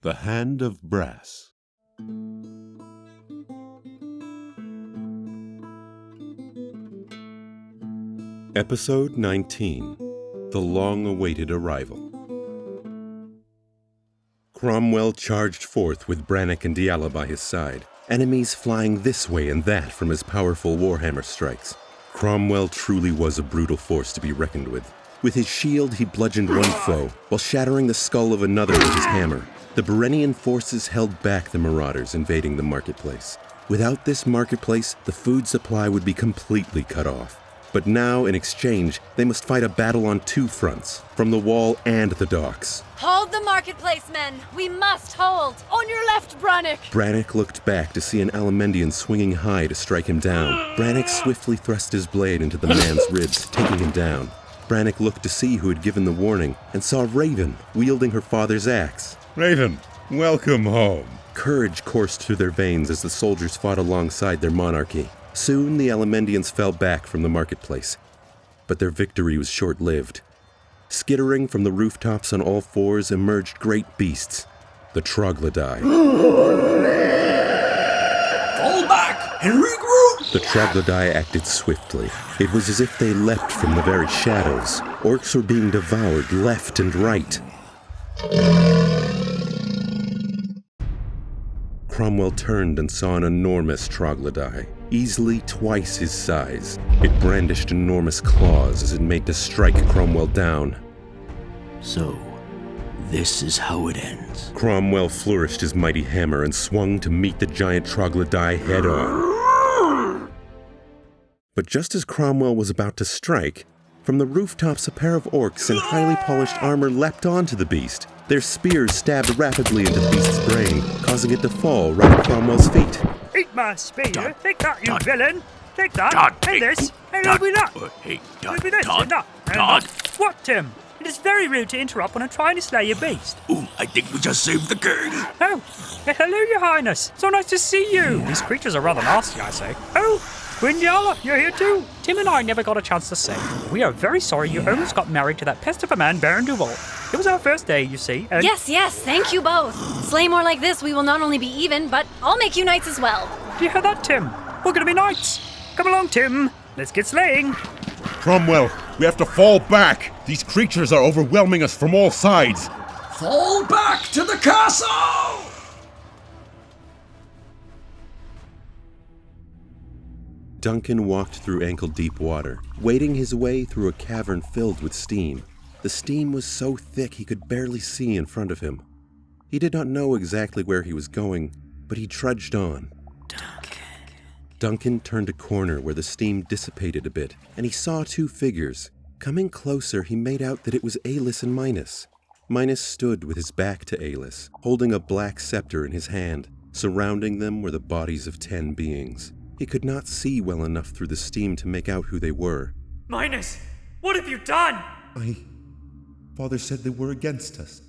The Hand of Brass. Episode 19. The Long-Awaited Arrival. Cromwell charged forth with Brannock and Diala by his side, enemies flying this way and that from his powerful warhammer strikes. Cromwell truly was a brutal force to be reckoned with. With his shield, he bludgeoned one foe, while shattering the skull of another with his hammer. The Berenian forces held back the marauders invading the marketplace. Without this marketplace, the food supply would be completely cut off. But now, in exchange, they must fight a battle on two fronts, from the wall and the docks. Hold the marketplace, men! We must hold! On your left, Brannock! Brannock looked back to see an Alemendian swinging high to strike him down. Brannock swiftly thrust his blade into the man's ribs, taking him down. Brannock looked to see who had given the warning, and saw Raven wielding her father's axe. Raven, welcome home. Courage coursed through their veins as the soldiers fought alongside their monarchy. Soon the Alemendians fell back from the marketplace, but their victory was short-lived. Skittering from the rooftops on all fours emerged great beasts, the troglodyte. Fall back and regroup! The troglodyte acted swiftly. It was as if they leapt from the very shadows. Orcs were being devoured left and right. Cromwell turned and saw an enormous troglodyte, easily twice his size. It brandished enormous claws as it made to strike Cromwell down. So, this is how it ends. Cromwell flourished his mighty hammer and swung to meet the giant troglodyte head-on. But just as Cromwell was about to strike, from the rooftops a pair of orcs in highly polished armor leapt onto the beast. Their spears stabbed rapidly into the beast's brain, causing it to fall right at Cromwell's feet. Eat my spear! Take that, you villain! Take that! And this! And it'll be that! It'll be this! And that! And that! What, Tim? It is very rude to interrupt when I'm trying to slay a beast. Ooh, I think we just saved the king. Oh, hello, your highness. So nice to see you. These creatures are rather nasty, I say. Oh, Queen Diala, you're here too. Tim and I never got a chance to say. We are very sorry you almost got married to that pest of a man, Baron Duval. It was our first day, you see, and... Yes, thank you both. Slay more like this, we will not only be even, but I'll make you knights as well. Do you hear that, Tim? We're gonna be knights. Come along, Tim. Let's get slaying. Cromwell, we have to fall back. These creatures are overwhelming us from all sides. Fall back to the castle! Duncan walked through ankle-deep water, wading his way through a cavern filled with steam. The steam was so thick he could barely see in front of him. He did not know exactly where he was going, but he trudged on. Duncan turned a corner where the steam dissipated a bit, and he saw two figures. Coming closer, he made out that it was Alis and Minos. Minos stood with his back to Alis, holding a black scepter in his hand. Surrounding them were the bodies of 10 beings. He could not see well enough through the steam to make out who they were. Minos, what have you done? Father said they were against us.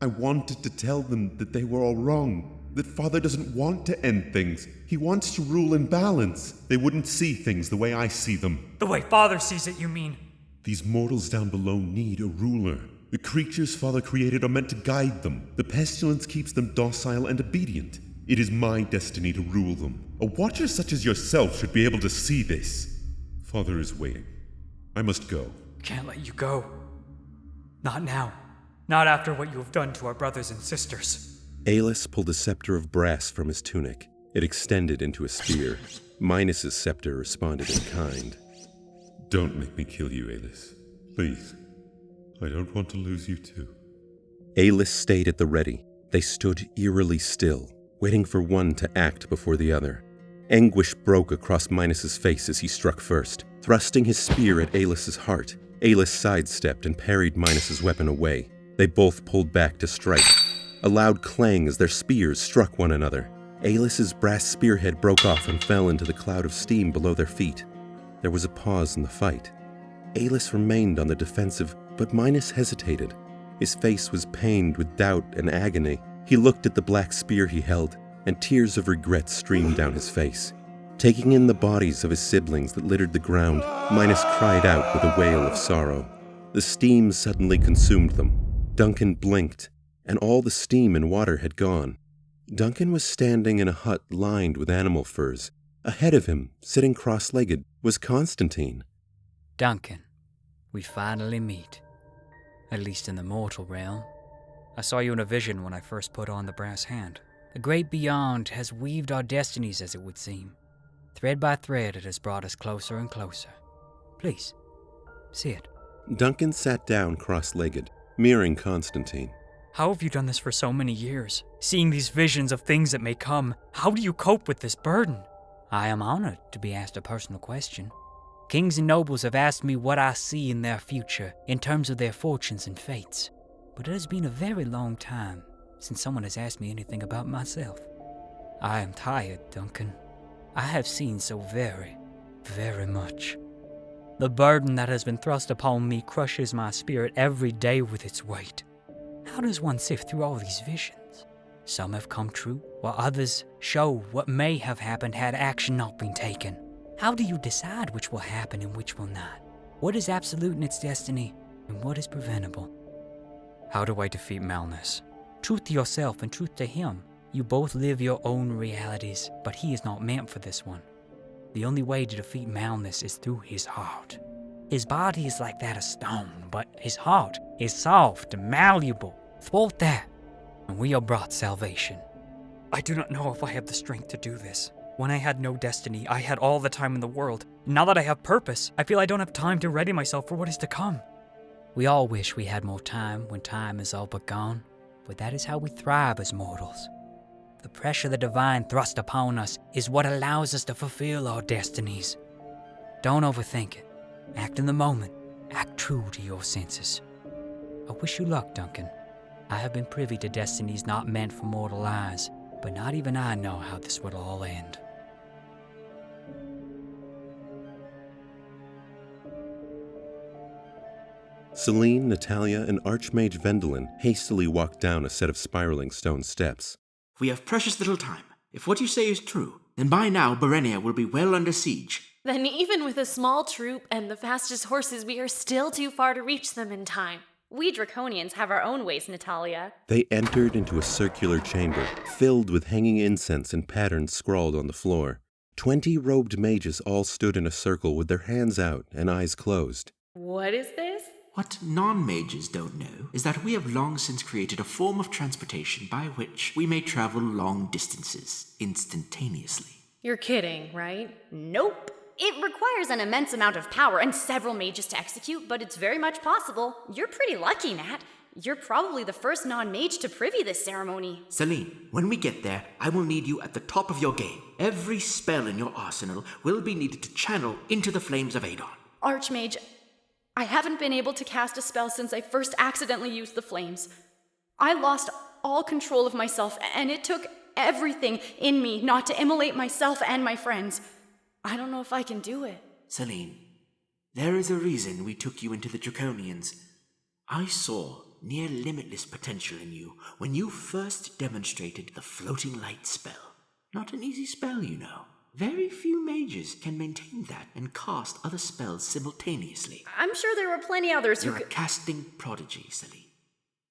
I wanted to tell them that they were all wrong. That Father doesn't want to end things. He wants to rule in balance. They wouldn't see things the way I see them. The way Father sees it, you mean? These mortals down below need a ruler. The creatures Father created are meant to guide them. The pestilence keeps them docile and obedient. It is my destiny to rule them. A watcher such as yourself should be able to see this. Father is waiting. I must go. Can't let you go. Not now. Not after what you have done to our brothers and sisters. Alis pulled a scepter of brass from his tunic. It extended into a spear. Minos' scepter responded in kind. Don't make me kill you, Alis. Please. I don't want to lose you too. Alis stayed at the ready. They stood eerily still, waiting for one to act before the other. Anguish broke across Minos' face as he struck first, thrusting his spear at Alis' heart. Alis sidestepped and parried Minos' weapon away. They both pulled back to strike. A loud clang as their spears struck one another. Alis' brass spearhead broke off and fell into the cloud of steam below their feet. There was a pause in the fight. Alis remained on the defensive, but Minos hesitated. His face was pained with doubt and agony. He looked at the black spear he held, and tears of regret streamed down his face. Taking in the bodies of his siblings that littered the ground, Minos cried out with a wail of sorrow. The steam suddenly consumed them. Duncan blinked, and all the steam and water had gone. Duncan was standing in a hut lined with animal furs. Ahead of him, sitting cross-legged, was Constantine. Duncan, we finally meet. At least in the mortal realm. I saw you in a vision when I first put on the brass hand. The great beyond has weaved our destinies, as it would seem. Thread by thread, it has brought us closer and closer. Please, sit. Duncan sat down cross-legged, mirroring Constantine. How have you done this for so many years? Seeing these visions of things that may come, how do you cope with this burden? I am honored to be asked a personal question. Kings and nobles have asked me what I see in their future in terms of their fortunes and fates. But it has been a very long time since someone has asked me anything about myself. I am tired, Duncan. I have seen so very, very much. The burden that has been thrust upon me crushes my spirit every day with its weight. How does one sift through all these visions? Some have come true, while others show what may have happened had action not been taken. How do you decide which will happen and which will not? What is absolute in its destiny, and what is preventable? How do I defeat Malnus? Truth to yourself and truth to him. You both live your own realities, but he is not meant for this one. The only way to defeat Malnus is through his heart. His body is like that of stone, but his heart is soft and malleable. Thwart that, and we are brought salvation. I do not know if I have the strength to do this. When I had no destiny, I had all the time in the world. Now that I have purpose, I feel I don't have time to ready myself for what is to come. We all wish we had more time when time is all but gone, but that is how we thrive as mortals. The pressure the divine thrust upon us is what allows us to fulfill our destinies. Don't overthink it. Act in the moment. Act true to your senses. I wish you luck, Duncan. I have been privy to destinies not meant for mortal eyes, but not even I know how this would all end. Celine, Natalia, and Archmage Vendelin hastily walked down a set of spiraling stone steps. We have precious little time. If what you say is true, then by now Berenia will be well under siege. Then even with a small troop and the fastest horses, we are still too far to reach them in time. We Draconians have our own ways, Natalia. They entered into a circular chamber, filled with hanging incense and patterns scrawled on the floor. 20 robed mages all stood in a circle with their hands out and eyes closed. What is this? What non-mages don't know is that we have long since created a form of transportation by which we may travel long distances instantaneously. You're kidding, right? Nope. It requires an immense amount of power and several mages to execute, but it's very much possible. You're pretty lucky, Nat. You're probably the first non-mage to privy this ceremony. Celine, when we get there, I will need you at the top of your game. Every spell in your arsenal will be needed to channel into the flames of Adon. Archmage, I haven't been able to cast a spell since I first accidentally used the flames. I lost all control of myself, and it took everything in me not to immolate myself and my friends. I don't know if I can do it. Celine, there is a reason we took you into the Draconians. I saw near limitless potential in you when you first demonstrated the floating light spell. Not an easy spell, you know. Very few mages can maintain that and cast other spells simultaneously. I'm sure there were plenty others who You're a casting prodigy, Celine.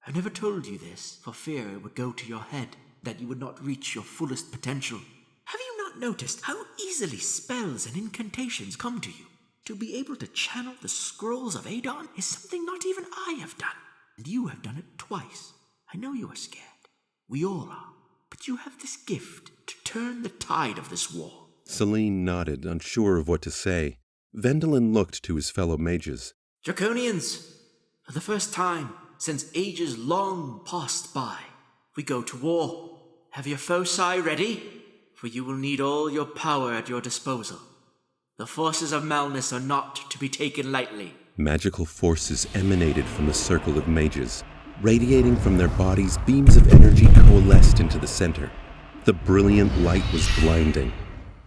I never told you this for fear it would go to your head, that you would not reach your fullest potential. Have you not noticed how easily spells and incantations come to you? To be able to channel the scrolls of Adon is something not even I have done. And you have done it twice. I know you are scared. We all are. But you have this gift to turn the tide of this war. Celine nodded, unsure of what to say. Vendelin looked to his fellow mages. Draconians, for the first time since ages long passed by, we go to war. Have your foci ready? For you will need all your power at your disposal. The forces of Malnus are not to be taken lightly. Magical forces emanated from the circle of mages. Radiating from their bodies, beams of energy coalesced into the center. The brilliant light was blinding.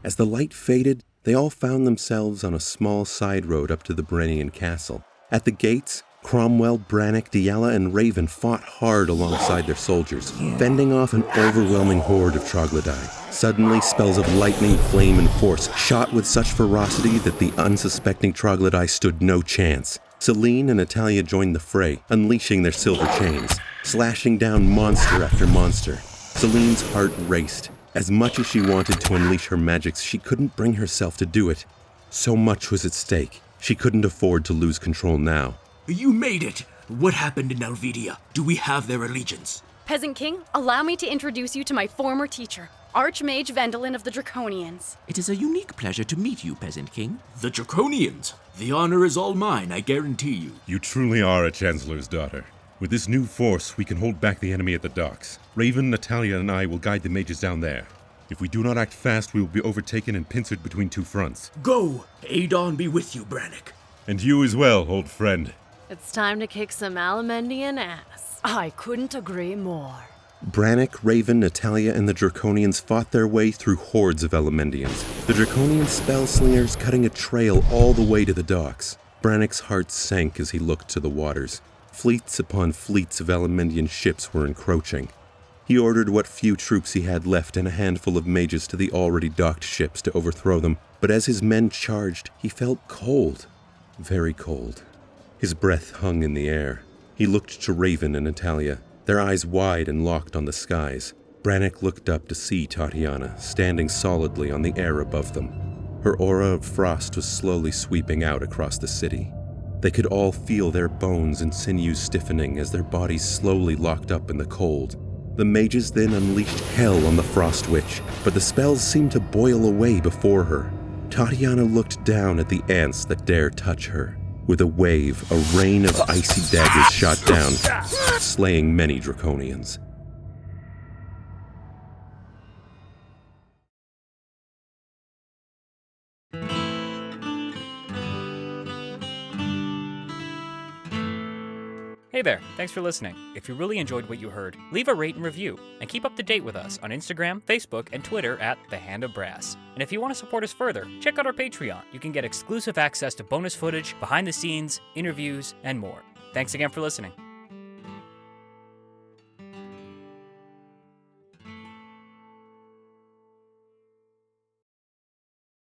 As the light faded, they all found themselves on a small side road up to the Berenian castle. At the gates, Cromwell, Brannock, Diala, and Raven fought hard alongside their soldiers, fending off an overwhelming horde of troglodyte. Suddenly, spells of lightning, flame, and force shot with such ferocity that the unsuspecting troglodyte stood no chance. Celine and Natalia joined the fray, unleashing their silver chains. slashing down monster after monster. Celine's heart raced. As much as she wanted to unleash her magics, she couldn't bring herself to do it. So much was at stake. She couldn't afford to lose control now. You made it! What happened in Elvidia? Do we have their allegiance? Peasant King, allow me to introduce you to my former teacher, Archmage Vendelin of the Draconians. It is a unique pleasure to meet you, Peasant King. The Draconians! The honor is all mine, I guarantee you. You truly are a Chancellor's daughter. With this new force, we can hold back the enemy at the docks. Raven, Natalia, and I will guide the mages down there. If we do not act fast, we will be overtaken and pincered between two fronts. Go! Adon be with you, Brannick. And you as well, old friend. It's time to kick some Alamendian ass. I couldn't agree more. Brannick, Raven, Natalia, and the Draconians fought their way through hordes of Elemendians, the Draconian spell slingers cutting a trail all the way to the docks. Brannick's heart sank as he looked to the waters. Fleets upon fleets of Elemendian ships were encroaching. He ordered what few troops he had left and a handful of mages to the already docked ships to overthrow them, but as his men charged, he felt cold. Very cold. His breath hung in the air. He looked to Raven and Natalia, their eyes wide and locked on the skies. Brannick looked up to see Tatiana, standing solidly on the air above them. Her aura of frost was slowly sweeping out across the city. They could all feel their bones and sinews stiffening as their bodies slowly locked up in the cold. The mages then unleashed hell on the Frost Witch, but the spells seemed to boil away before her. Tatiana looked down at the ants that dare touch her. With a wave, a rain of icy daggers shot down, slaying many Draconians. Hey there, thanks for listening. If you really enjoyed what you heard, leave a rate and review, and keep up to date with us on Instagram, Facebook, and Twitter at The Hand of Brass. And if you want to support us further, check out our Patreon. You can get exclusive access to bonus footage, behind the scenes, interviews, and more. Thanks again for listening.